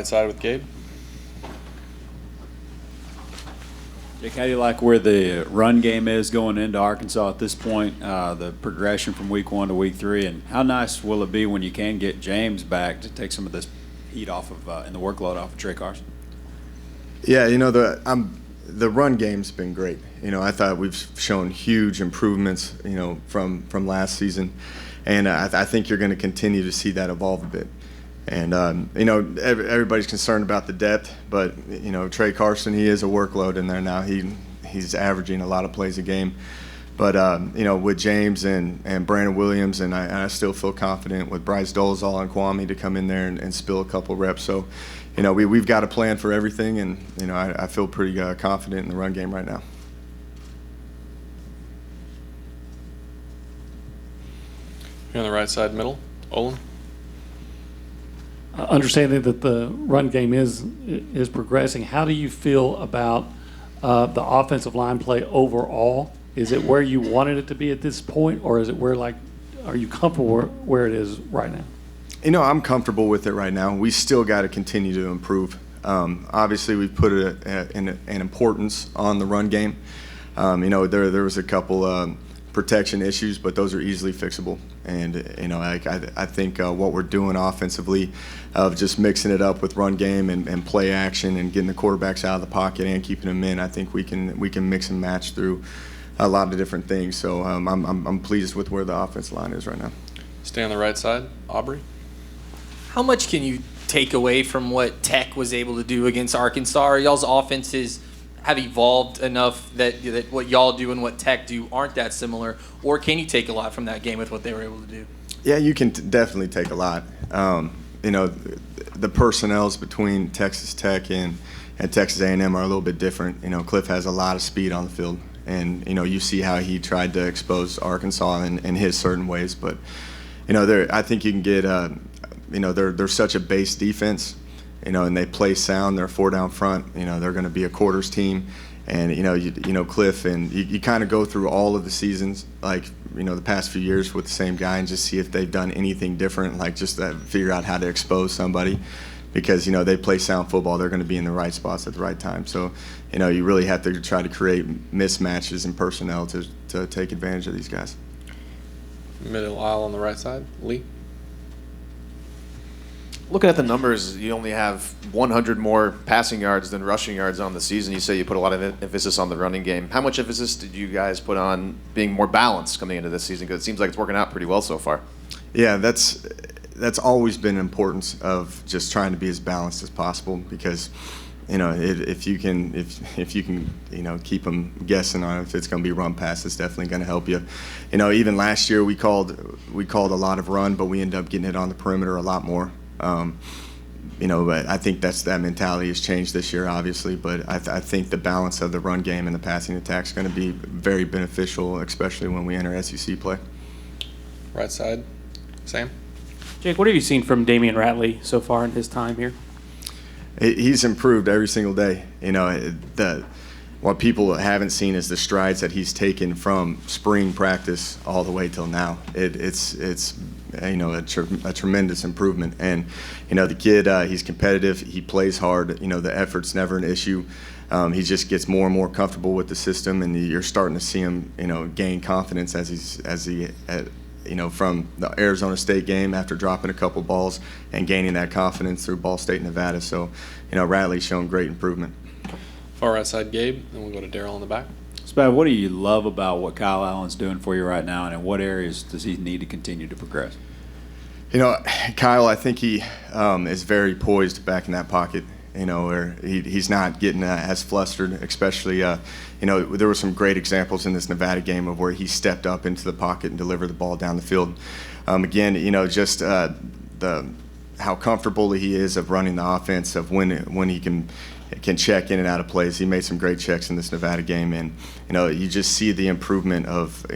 right side with Gabe. Jake, how do you like where the run game is going into Arkansas at this point, the progression from week 1 to week 3, and how nice will it be when you can get James back to take some of this heat off of and the workload off of Trey Carson? Yeah, the run game's been great. I thought we've shown huge improvements, from last season, and I think you're going to continue to see that evolve a bit. And, everybody's concerned about the depth, but, Trey Carson, he is a workload in there now. He's averaging a lot of plays a game. But, with James and Brandon Williams, and I still feel confident with Bryce Dolezal and Kwame to come in there and spill a couple reps. So, we've got a plan for everything, and, I feel pretty confident in the run game right now. Here on the right side middle, Olin. Understanding that the run game is progressing, how do you feel about the offensive line play overall? Is it where you wanted it to be at this point, or is it are you comfortable where it is right now? I'm comfortable with it right now. We still got to continue to improve. Obviously, we've put an importance on the run game. There was a couple protection issues, but those are easily fixable. And I think what we're doing offensively, of just mixing it up with run game and play action and getting the quarterbacks out of the pocket and keeping them in, I think we can mix and match through a lot of different things. So I'm pleased with where the offensive line is right now. Stay on the right side, Aubrey. How much can you take away from what Tech was able to do against Arkansas? Are y'all's offenses have evolved enough that what y'all do and what Tech do aren't that similar, or can you take a lot from that game with what they were able to do? Yeah, you can definitely take a lot. The personnels between Texas Tech and Texas A&M are a little bit different. Cliff has a lot of speed on the field, and you see how he tried to expose Arkansas in his certain ways. But I think you can get they're such a base defense. And they play sound. They're 4 down front. They're going to be a quarters team, and Cliff, and you kind of go through all of the seasons, the past few years with the same guy, and just see if they've done anything different, just figure out how to expose somebody, because they play sound football. They're going to be in the right spots at the right time. So you really have to try to create mismatches in personnel to take advantage of these guys. Middle aisle on the right side, Lee. Looking at the numbers, you only have 100 more passing yards than rushing yards on the season. You say you put a lot of emphasis on the running game. How much emphasis did you guys put on being more balanced coming into this season? Because it seems like it's working out pretty well so far. Yeah, that's always been importance of just trying to be as balanced as possible, because if you can keep them guessing on if it's going to be run pass, it's definitely going to help you. Even last year we called a lot of run, but we ended up getting it on the perimeter a lot more. But I think that mentality has changed this year, obviously. But I think the balance of the run game and the passing attack is going to be very beneficial, especially when we enter SEC play. Right side, Sam. Jake, what have you seen from Damian Ratley so far in his time here? He's improved every single day. What people haven't seen is the strides that he's taken from spring practice all the way till now. It's a tremendous improvement. And the kid, he's competitive. He plays hard. The effort's never an issue. He just gets more and more comfortable with the system, and you're starting to see him, gain confidence from the Arizona State game after dropping a couple balls and gaining that confidence through Ball State, Nevada. So, Ratley's shown great improvement. Far right side, Gabe. Then we'll go to Daryl in the back. Spav, what do you love about what Kyle Allen's doing for you right now, and in what areas does he need to continue to progress? Kyle, I think he is very poised back in that pocket, where he's not getting as flustered, especially, there were some great examples in this Nevada game of where he stepped up into the pocket and delivered the ball down the field. Again, just how comfortable he is of running the offense, of when he can check in and out of plays. He made some great checks in this Nevada game, and you just see the improvement of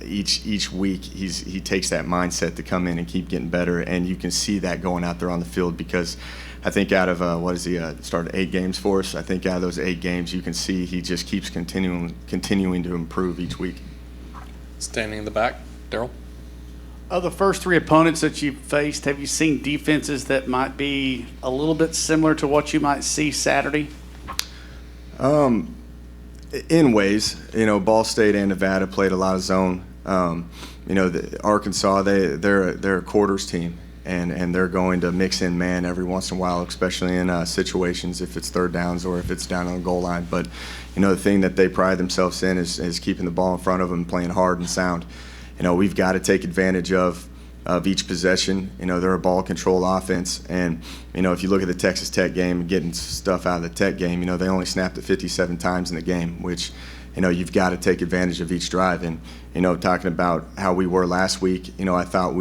each week. He takes that mindset to come in and keep getting better, and you can see that going out there on the field, because I think out of started 8 games for us. I think out of those 8 games, you can see he just keeps continuing to improve each week. Standing in the back, Daryl. Of the first three opponents that you've faced, have you seen defenses that might be a little bit similar to what you might see Saturday? In ways, Ball State and Nevada played a lot of zone. Arkansas, they're a quarters team, and they're going to mix in man every once in a while, especially in situations if it's third downs or if it's down on the goal line. But the thing that they pride themselves in is keeping the ball in front of them, playing hard and sound. We've got to take advantage of each possession. They're a ball control offense, and if you look at the Texas Tech game and getting stuff out of the Tech game, they only snapped it 57 times in the game, which you've got to take advantage of each drive. And talking about how we were last week, I thought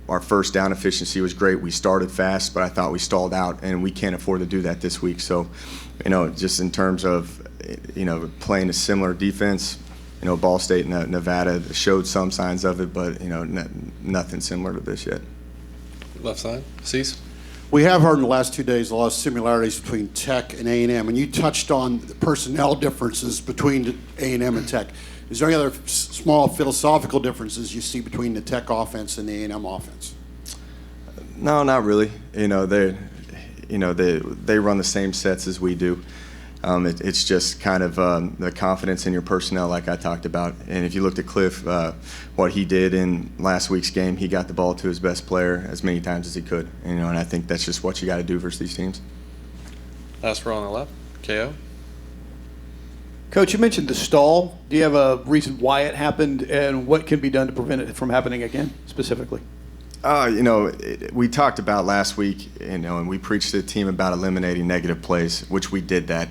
our first down efficiency was great. We started fast, but I thought we stalled out, and we can't afford to do that this week. So just in terms of playing a similar defense, Ball State and Nevada showed some signs of it, but nothing similar to this yet. Left side, Cease. We have heard in the last 2 days a lot of similarities between Tech and A&M, and you touched on the personnel differences between A&M and Tech. Is there any other small philosophical differences you see between the Tech offense and the A&M offense? No, not really. They run the same sets as we do. It's just kind of the confidence in your personnel, like I talked about. And if you looked at Cliff, what he did in last week's game, he got the ball to his best player as many times as he could. And I think that's just what you got to do versus these teams. Last row on the left, KO. Coach, you mentioned the stall. Do you have a reason why it happened, and what can be done to prevent it from happening again, specifically? We talked about last week, and we preached to the team about eliminating negative plays, which we did that.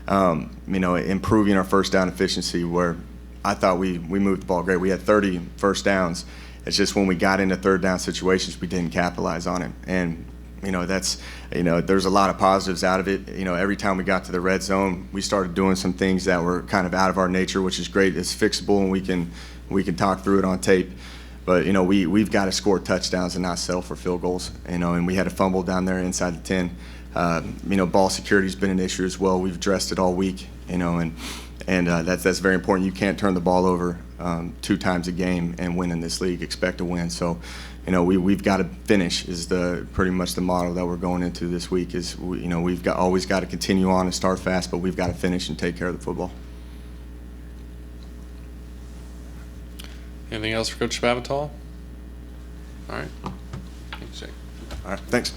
Improving our first down efficiency, where I thought we moved the ball great. We had 30 first downs. It's just when we got into third down situations, we didn't capitalize on it. And there's a lot of positives out of it. Every time we got to the red zone, we started doing some things that were kind of out of our nature, which is great. It's fixable, and we can talk through it on tape. But we've got to score touchdowns and not settle for field goals. And we had a fumble down there inside the 10. Ball security's been an issue as well. We've addressed it all week. And that's very important. You can't turn the ball over 2 times a game and win in this league. Expect to win. So, we've got to finish is pretty much the model that we're going into this week. Is we've always got to continue on and start fast, but we've got to finish and take care of the football. Anything else for Coach Spavital? All right. Thanks, Jake. All right. Thanks.